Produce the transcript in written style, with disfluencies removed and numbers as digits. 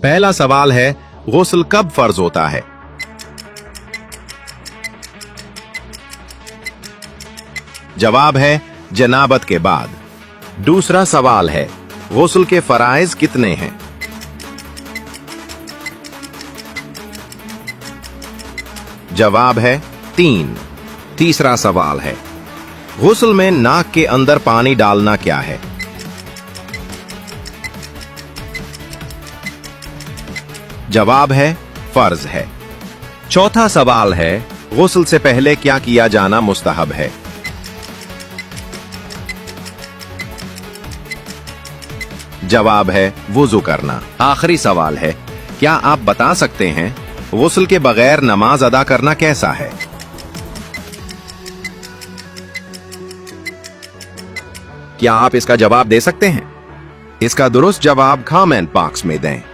पहला सवाल है, गुस्ल कब फर्ज होता है? जवाब है जनाबत के बाद। दूसरा सवाल है, गुस्ल के फराइज कितने हैं? जवाब है 3। तीसरा सवाल है, गुस्ल में नाक के अंदर पानी डालना क्या है? जवाब है फर्ज है। चौथा सवाल है, गुस्ल से पहले क्या किया जाना मुस्तहब है? जवाब है वुजू करना। आखिरी सवाल है, क्या आप बता सकते हैं गुस्ल के बगैर नमाज अदा करना कैसा है? क्या आप इसका जवाब दे सकते हैं? इसका दुरुस्त जवाब कमेंट बॉक्स में दें।